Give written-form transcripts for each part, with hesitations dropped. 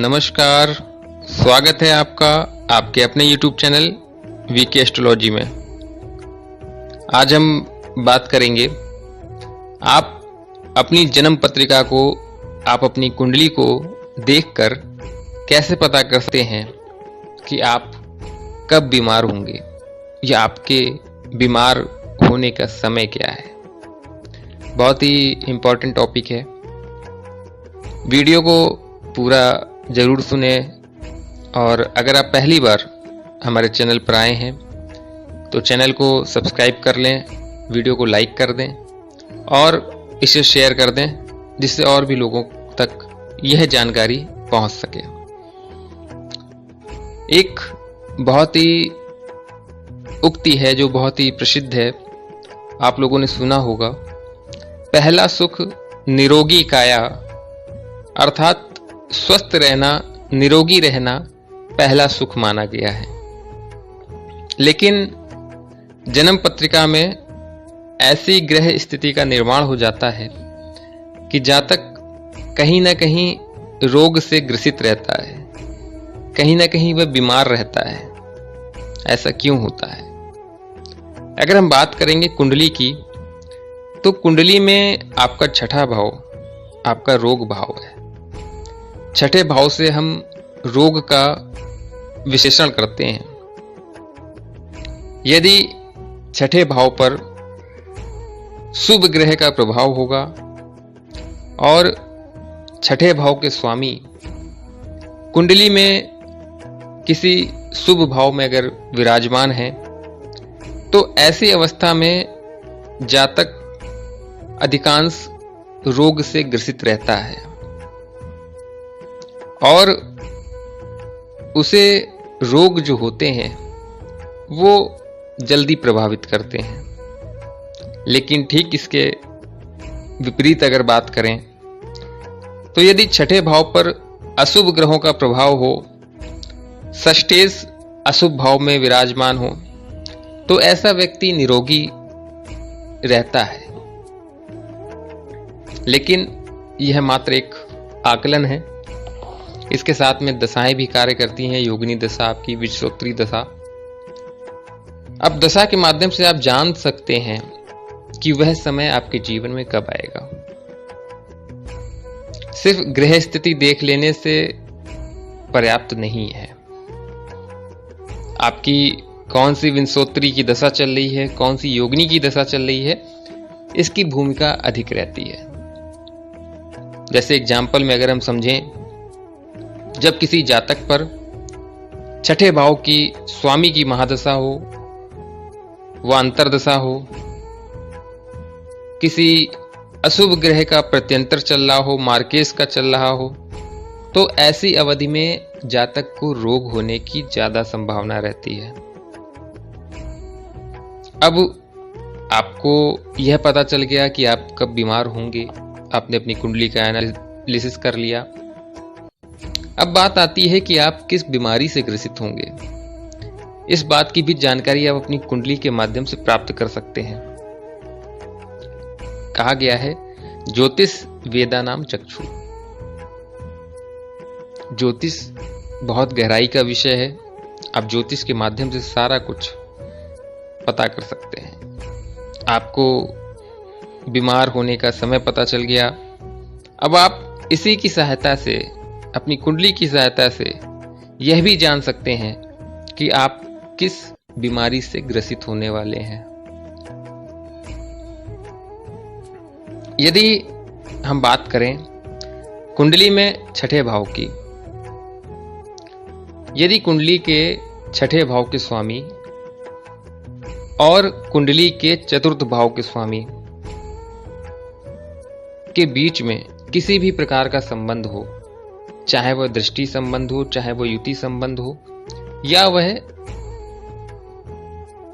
नमस्कार, स्वागत है आपका आपके अपने YouTube चैनल वीके एस्ट्रोलॉजी में। आज हम बात करेंगे आप अपनी जन्म पत्रिका को, आप अपनी कुंडली को देखकर कैसे पता कर सकते हैं कि आप कब बीमार होंगे या आपके बीमार होने का समय क्या है। बहुत ही इम्पोर्टेंट टॉपिक है। वीडियो को पूरा ज़रूर सुने और अगर आप पहली बार हमारे चैनल पर आए हैं तो चैनल को सब्सक्राइब कर लें, वीडियो को लाइक कर दें और इसे शेयर कर दें जिससे और भी लोगों तक यह जानकारी पहुंच सके। एक बहुत ही उक्ति है जो बहुत ही प्रसिद्ध है, आप लोगों ने सुना होगा, पहला सुख निरोगी काया, अर्थात स्वस्थ रहना, निरोगी रहना पहला सुख माना गया है। लेकिन जन्म पत्रिका में ऐसी ग्रह स्थिति का निर्माण हो जाता है कि जातक कहीं ना कहीं रोग से ग्रसित रहता है, कहीं ना कहीं वह बीमार रहता है। ऐसा क्यों होता है? अगर हम बात करेंगे कुंडली की, तो कुंडली में आपका छठा भाव आपका रोग भाव है। छठे भाव से हम रोग का विश्लेषण करते हैं। यदि छठे भाव पर शुभ ग्रह का प्रभाव होगा और छठे भाव के स्वामी कुंडली में किसी शुभ भाव में अगर विराजमान हैं, तो ऐसी अवस्था में जातक अधिकांश रोग से ग्रसित रहता है और उसे रोग जो होते हैं वो जल्दी प्रभावित करते हैं। लेकिन ठीक इसके विपरीत अगर बात करें तो यदि छठे भाव पर अशुभ ग्रहों का प्रभाव हो, षष्ठेश अशुभ भाव में विराजमान हो, तो ऐसा व्यक्ति निरोगी रहता है। लेकिन यह मात्र एक आकलन है। इसके साथ में दशाएं भी कार्य करती हैं, योगिनी दशा, आपकी विश्वोत्तरी दशा। अब दशा के माध्यम से आप जान सकते हैं कि वह समय आपके जीवन में कब आएगा। सिर्फ ग्रह स्थिति देख लेने से पर्याप्त नहीं है। आपकी कौन सी विंशोत्तरी की दशा चल रही है, कौन सी योगिनी की दशा चल रही है, इसकी भूमिका अधिक रहती है। जैसे एग्जाम्पल में अगर हम समझें, जब किसी जातक पर छठे भाव की स्वामी की महादशा हो, वह अंतरदशा हो, किसी अशुभ ग्रह का प्रत्यंतर चल रहा हो, मार्केश का चल रहा हो, तो ऐसी अवधि में जातक को रोग होने की ज्यादा संभावना रहती है। अब आपको यह पता चल गया कि आप कब बीमार होंगे, आपने अपनी कुंडली का एनालिसिस कर लिया। अब बात आती है कि आप किस बीमारी से ग्रसित होंगे। इस बात की भी जानकारी आप अपनी कुंडली के माध्यम से प्राप्त कर सकते हैं। कहा गया है, ज्योतिष वेदा नाम चक्षु। ज्योतिष बहुत गहराई का विषय है। आप ज्योतिष के माध्यम से सारा कुछ पता कर सकते हैं। आपको बीमार होने का समय पता चल गया। अब आप इसी की सहायता से, अपनी कुंडली की सहायता से यह भी जान सकते हैं कि आप किस बीमारी से ग्रसित होने वाले हैं। यदि हम बात करें कुंडली में छठे भाव की, यदि कुंडली के छठे भाव के स्वामी और कुंडली के चतुर्थ भाव के स्वामी के बीच में किसी भी प्रकार का संबंध हो, चाहे वह दृष्टि संबंध हो, चाहे वह युति संबंध हो, या वह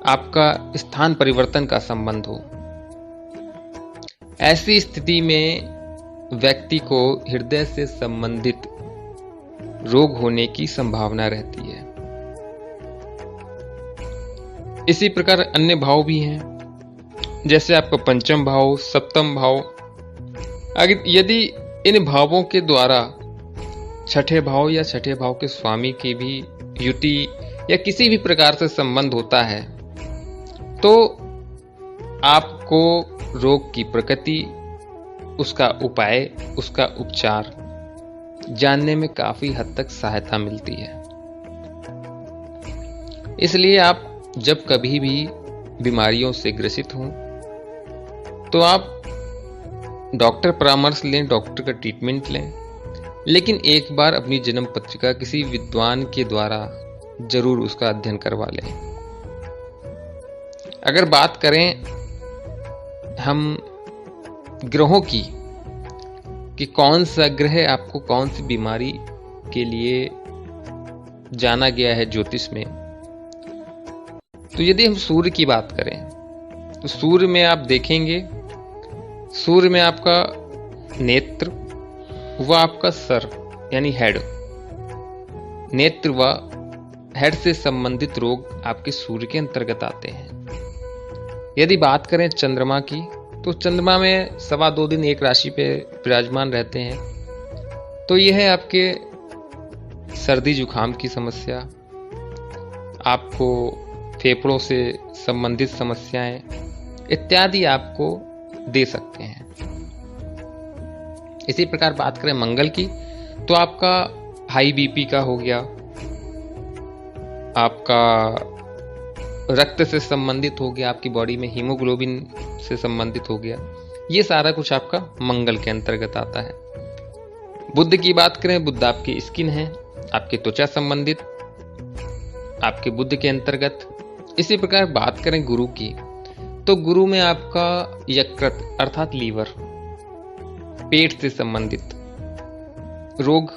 आपका स्थान परिवर्तन का संबंध हो, ऐसी स्थिति में व्यक्ति को हृदय से संबंधित रोग होने की संभावना रहती है। इसी प्रकार अन्य भाव भी हैं, जैसे आपका पंचम भाव, सप्तम भाव। यदि इन भावों के द्वारा छठे भाव या छठे भाव के स्वामी की भी युति या किसी भी प्रकार से संबंध होता है तो आपको रोग की प्रकृति, उसका उपाय, उसका उपचार जानने में काफी हद तक सहायता मिलती है। इसलिए आप जब कभी भी बीमारियों से ग्रसित हों तो आप डॉक्टर परामर्श लें, डॉक्टर का ट्रीटमेंट लें, लेकिन एक बार अपनी जन्म पत्रिका किसी विद्वान के द्वारा जरूर उसका अध्ययन करवा लें। अगर बात करें हम ग्रहों की कि कौन सा ग्रह आपको कौन सी बीमारी के लिए जाना गया है ज्योतिष में, तो यदि हम सूर्य की बात करें तो सूर्य में आप देखेंगे, सूर्य में आपका नेत्र व आपका सर यानी हेड, नेत्र व हेड से संबंधित रोग आपके सूर्य के अंतर्गत आते हैं। यदि बात करें चंद्रमा की तो चंद्रमा में 2.25 दिन एक राशि पे विराजमान रहते हैं, तो यह है आपके सर्दी जुकाम की समस्या, आपको फेफड़ों से संबंधित समस्याएं इत्यादि आपको दे सकते हैं। इसी प्रकार बात करें मंगल की तो आपका हाई बीपी का हो गया, आपका रक्त से संबंधित हो गया, आपकी बॉडी में हीमोग्लोबिन से संबंधित हो गया, ये सारा कुछ आपका मंगल के अंतर्गत आता है। बुध की बात करें, बुध आपकी स्किन है, आपके त्वचा संबंधित, आपके बुध के अंतर्गत। इसी प्रकार बात करें गुरु की तो गुरु में आपका यकृत अर्थात लीवर, पेट से संबंधित रोग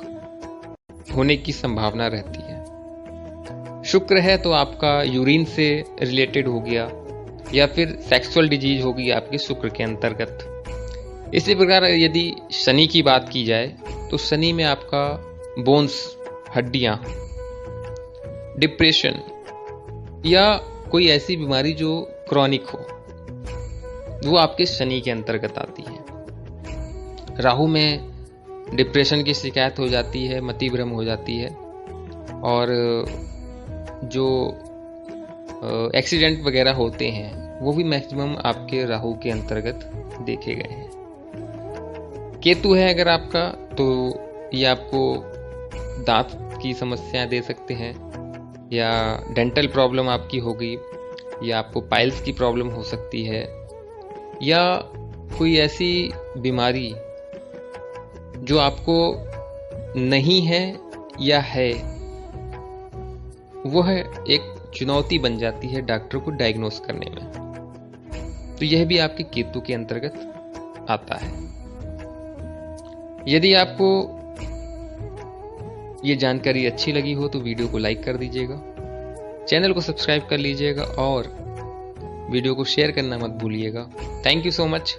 होने की संभावना रहती है। शुक्र है तो आपका यूरिन से रिलेटेड हो गया या फिर सेक्सुअल डिजीज होगी आपके शुक्र के अंतर्गत। इसी प्रकार यदि शनि की बात की जाए तो शनि में आपका बोन्स, हड्डियां, डिप्रेशन या कोई ऐसी बीमारी जो क्रॉनिक हो वो आपके शनि के अंतर्गत आती है। राहु में डिप्रेशन की शिकायत हो जाती है, मति भ्रम हो जाती है और जो एक्सीडेंट वगैरह होते हैं वो भी मैक्सिमम आपके राहु के अंतर्गत देखे गए हैं। केतु है अगर आपका तो ये आपको दांत की समस्याएं दे सकते हैं या डेंटल प्रॉब्लम आपकी होगी या आपको पाइल्स की प्रॉब्लम हो सकती है या कोई ऐसी बीमारी जो आपको नहीं है या है, वह एक चुनौती बन जाती है डॉक्टर को डायग्नोस करने में, तो यह भी आपके केतु के अंतर्गत आता है। यदि आपको ये जानकारी अच्छी लगी हो तो वीडियो को लाइक कर दीजिएगा, चैनल को सब्सक्राइब कर लीजिएगा और वीडियो को शेयर करना मत भूलिएगा। Thank you so much.